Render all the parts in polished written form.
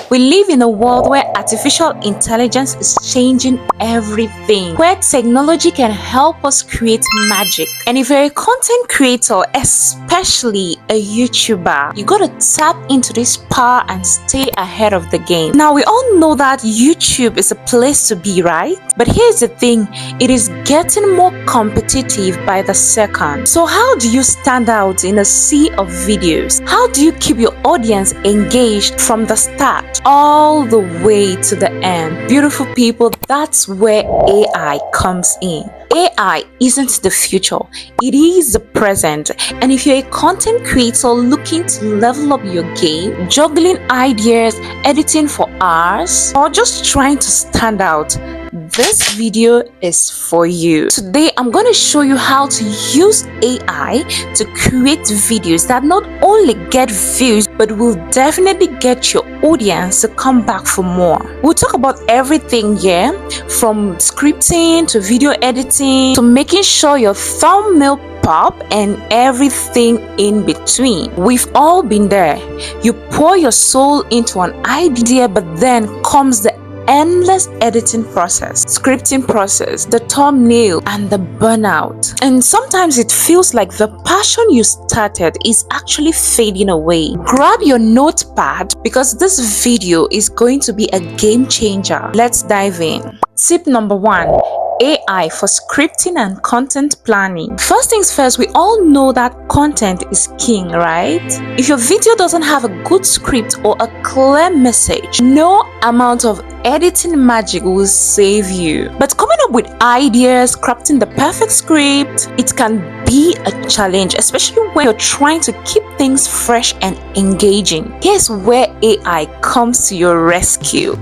We live in a world where artificial intelligence is changing everything, where technology can help us create magic. And if you're a content creator, especially a YouTuber, you gotta tap into this power and stay ahead of the game. Now, we all know that YouTube is a place to be, right? But here's the thing, it is getting more competitive by the second. So how do you stand out in a sea of videos? How do you keep your audience engaged from the start all the way to the end? Beautiful people, that's where AI comes in. AI isn't the future, it is the present. And if you're a content creator looking to level up your game, juggling ideas, editing for hours, or just trying to stand out, this video is for you. Today, I'm going to show you how to use AI to create videos that not only get views, but will definitely get your audience to come back for more. We'll talk about everything here, from scripting to video editing to making sure your thumbnail pop and everything in between. We've all been there. You pour your soul into an idea, but then comes the endless editing process, scripting process, the thumbnail, and the burnout. And sometimes it feels like the passion you started is actually fading away. Grab your notepad because this video is going to be a game changer. Let's dive in. Tip number 1. AI for scripting and content planning. First things first, we all know that content is king, right? If your video doesn't have a good script or a clear message, no amount of editing magic will save you. But coming up with ideas, crafting the perfect script, it can be a challenge, especially when you're trying to keep things fresh and engaging. Here's where AI comes to your rescue.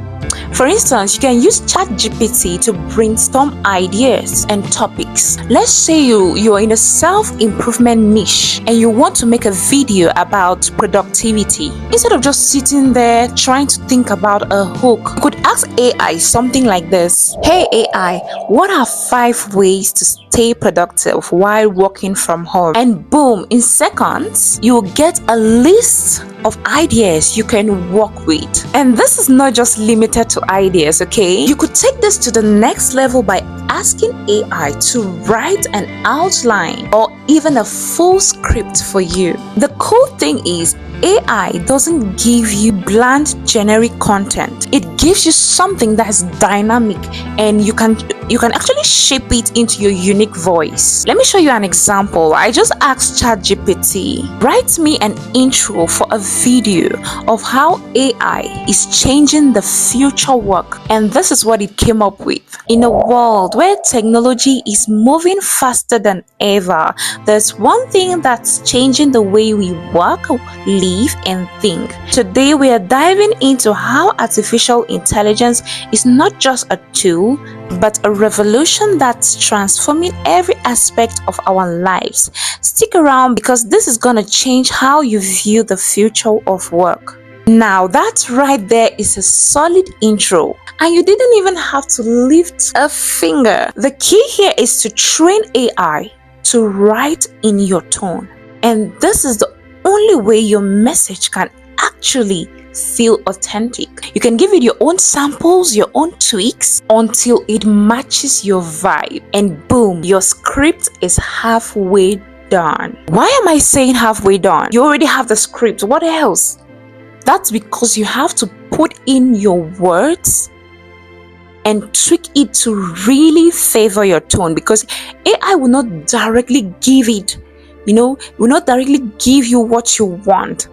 For instance, you can use ChatGPT to brainstorm ideas and topics. Let's say you're in a self-improvement niche and you want to make a video about productivity. Instead of just sitting there trying to think about a hook, you could ask AI something like this. Hey AI, what are 5 ways to stay productive while working from home? And boom, in seconds, you'll get a list of ideas you can work with. And this is not just limited to ideas, okay? You could take this to the next level by asking AI to write an outline or even a full script for you. The cool thing is, AI doesn't give you bland generic content. It gives you something that is dynamic and you can actually shape it into your unique voice. Let me show you an example. I just asked ChatGPT, write me an intro for a video of how AI is changing the future work. And this is what it came up with. In a world where technology is moving faster than ever, there's one thing that's changing the way we work, live, and think. Today, we are diving into how artificial intelligence is not just a tool, but a revolution that's transforming every aspect of our lives. Stick around because this is gonna change how you view the future of work. Now, that right there is a solid intro. And you didn't even have to lift a finger. The key here is to train AI to write in your tone. And this is the only way your message can actually feel authentic. You can give it your own samples, your own tweaks until it matches your vibe. And boom, your script is halfway done. Why am I saying halfway done? You already have the script. What else? That's because you have to put in your words and tweak it to really favor your tone, because AI will not directly give it, will not directly give you what you want.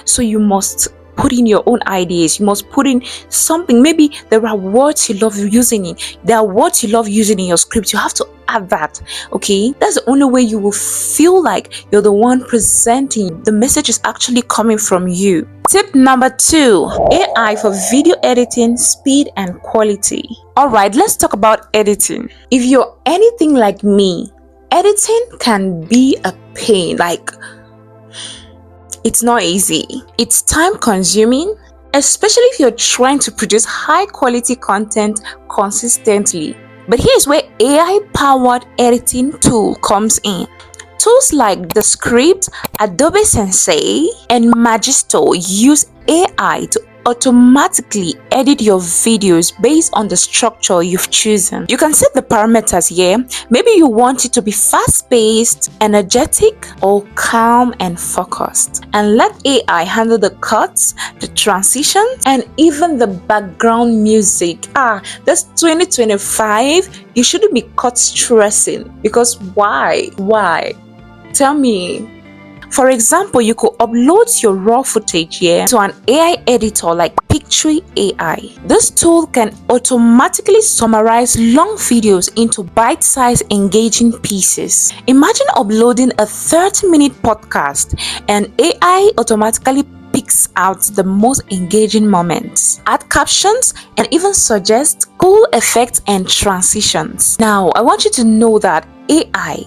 So you must put in your own ideas. You must put in something. Maybe there are words you love using there are words you love using in your script. You have to add that. Okay, that's the only way you will feel like you're the one presenting. The message is actually coming from you. Tip number 2, AI for video editing, speed and quality. All right, let's talk about editing. If you're anything like me, editing can be a pain. Like, it's not easy. It's time consuming, especially if you're trying to produce high quality content consistently. But here's where AI powered editing tool comes in. Tools like Descript, Adobe Sensei, and Magisto use AI to automatically edit your videos based on the structure you've chosen. You can set the parameters here. Maybe you want it to be fast-paced, energetic, or calm and focused. And let AI handle the cuts, the transitions, and even the background music. That's 2025. You shouldn't be caught stressing, because why? Tell me. For example, you could upload your raw footage here to an AI editor like Picture AI. This tool can automatically summarize long videos into bite-sized engaging pieces. Imagine uploading a 30-minute podcast and AI automatically picks out the most engaging moments, add captions, and even suggest cool effects and transitions. Now, I want you to know that AI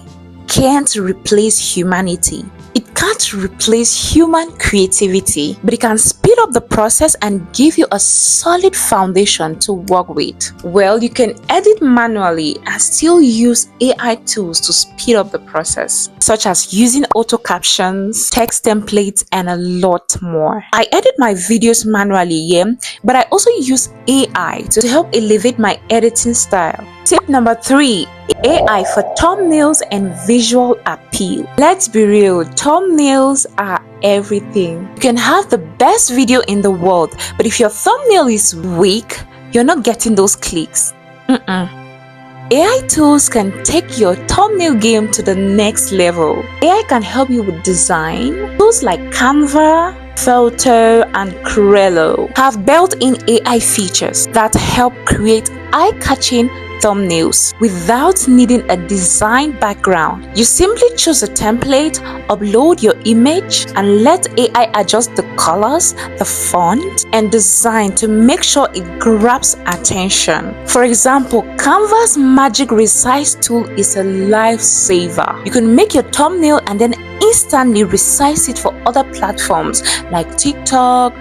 can't replace humanity. It can't replace human creativity, but it can speed up the process and give you a solid foundation to work with. Well, you can edit manually and still use AI tools to speed up the process, such as using auto captions, text templates, and a lot more. I edit my videos manually here, but I also use AI to help elevate my editing style. Tip number 3. AI for thumbnails and visual appeal. Let's be real, thumbnails are everything. You can have the best video in the world, but if your thumbnail is weak, you're not getting those clicks. AI tools can take your thumbnail game to the next level. AI can help you with design. Tools like Canva, Filter, and Crello have built-in AI features that help create eye-catching thumbnails without needing a design background. You simply choose a template, upload your image, and let AI adjust the colors, the font, and design to make sure it grabs attention. For example, Canva's magic resize tool is a lifesaver. You can make your thumbnail and then instantly resize it for other platforms like TikTok,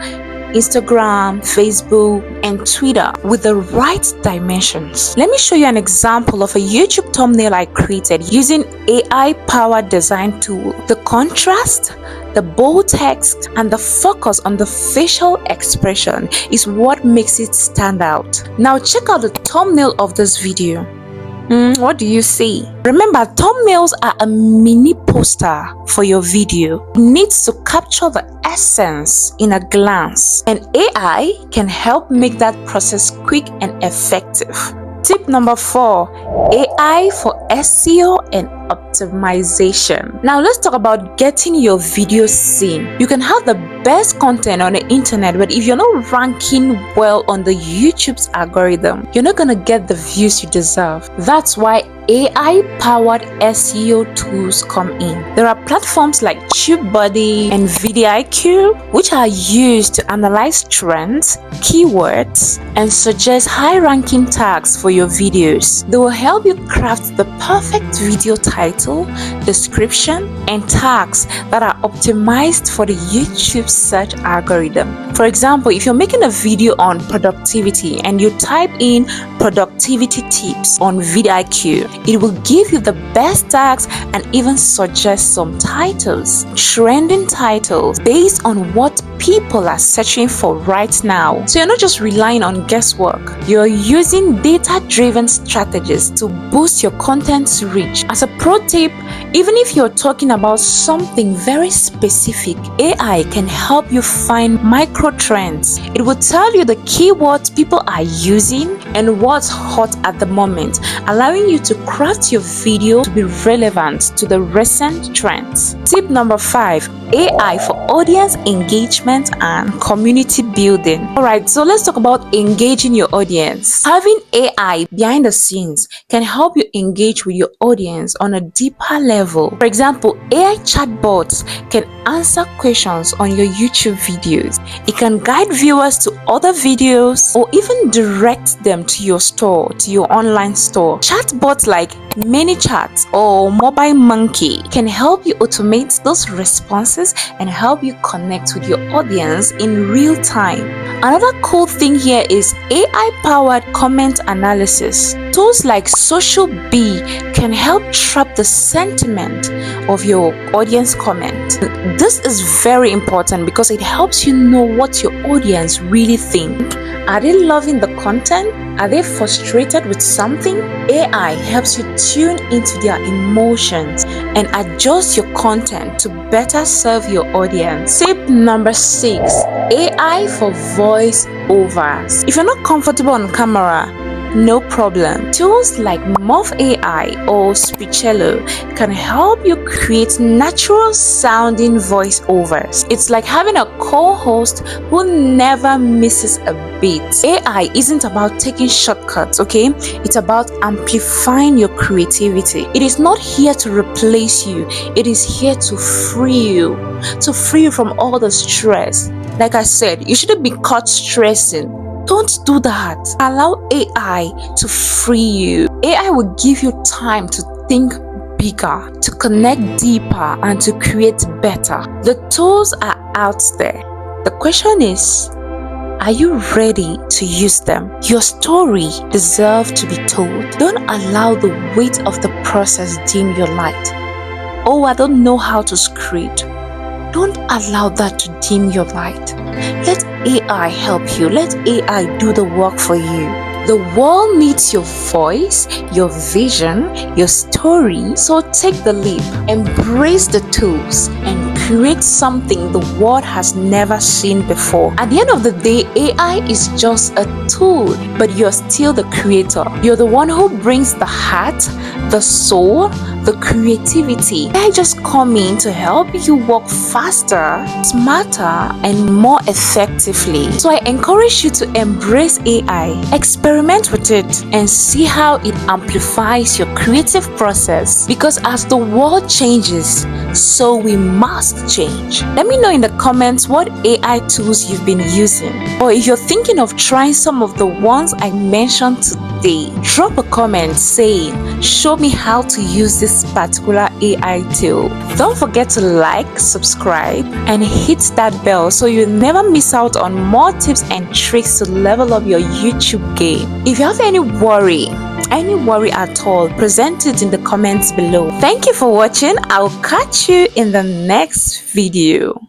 Instagram, Facebook, and Twitter with the right dimensions. Let me show you an example of a YouTube thumbnail I created using AI-powered design tool. The contrast, the bold text, and the focus on the facial expression is what makes it stand out. Now check out the thumbnail of this video. What do you see? Remember, thumbnails are a mini poster for your video. It needs to capture the essence in a glance, and AI can help make that process quick and effective. Tip number 4. AI for SEO and optimization. Now let's talk about getting your video seen. You can have the best content on the internet, but if you're not ranking well on the YouTube's algorithm, you're not gonna get the views you deserve. That's why AI-powered SEO tools come in. There are platforms like TubeBuddy and VidIQ, which are used to analyze trends, keywords, and suggest high-ranking tags for your videos. They will help you craft the perfect video title, description, and tags that are optimized for the YouTube search algorithm. For example, if you're making a video on productivity and you type in productivity tips on VidIQ, it will give you the best tags and even suggest some titles, trending titles based on what people are searching for right now. So you're not just relying on guesswork, you're using data-driven strategies to boost your content's reach. As a pro tip, even if you're talking about something very specific, AI can help you find micro trends. It will tell you the keywords people are using and what's hot at the moment, allowing you to craft your video to be relevant to the recent trends. Tip number 5. AI for audience engagement and community building. Alright, so let's talk about engaging your audience. Having AI behind the scenes can help you engage with your audience on a deeper level. For example, AI chatbots can answer questions on your YouTube videos. It can guide viewers to other videos or even direct them to your store, to your online store. Chatbots like ManyChat or Mobile Monkey can help you automate those responses and help you connect with your audience in real time. Another cool thing here is AI-powered comment analysis. Tools like Social Bee can help trap the sentiment of your audience comment. This is very important because it helps you know what your audience really think. Are they loving the content? Are they frustrated with something? AI helps you tune into their emotions and adjust your content to better serve your audience. Tip number 6, AI for voiceovers. If you're not comfortable on camera, no problem. Tools like Morph AI or Speechello can help you create natural sounding voiceovers. It's like having a co-host who never misses a beat. AI isn't about taking shortcuts, okay? It's about amplifying your creativity. It is not here to replace you. It is here to free you from all the stress. Like I said, you shouldn't be caught stressing. Don't do that. Allow AI to free you. AI will give you time to think bigger, to connect deeper, and to create better. The tools are out there. The question is, are you ready to use them? Your story deserves to be told. Don't allow the weight of the process dim your light. Oh, I don't know how to script. Don't allow that to dim your light. Let AI help you. Let AI do the work for you. The world needs your voice, your vision, your story. So take the leap, embrace the tools, and create something the world has never seen before. At the end of the day, AI is just a tool, but you're still the creator. You're the one who brings the heart, the soul, the creativity. I just come in to help you work faster, smarter, and more effectively. So I encourage you to embrace AI, experiment with it, and see how it amplifies your creative process. Because as the world changes, so we must change. Let me know in the comments what AI tools you've been using, or if you're thinking of trying some of the ones I mentioned today. Drop a comment saying, show me how to use this particular AI tool. Don't forget to like, subscribe, and hit that bell so you never miss out on more tips and tricks to level up your YouTube game. If you have any worry at all, present it in the comments below. Thank you for watching. I'll catch you in the next video.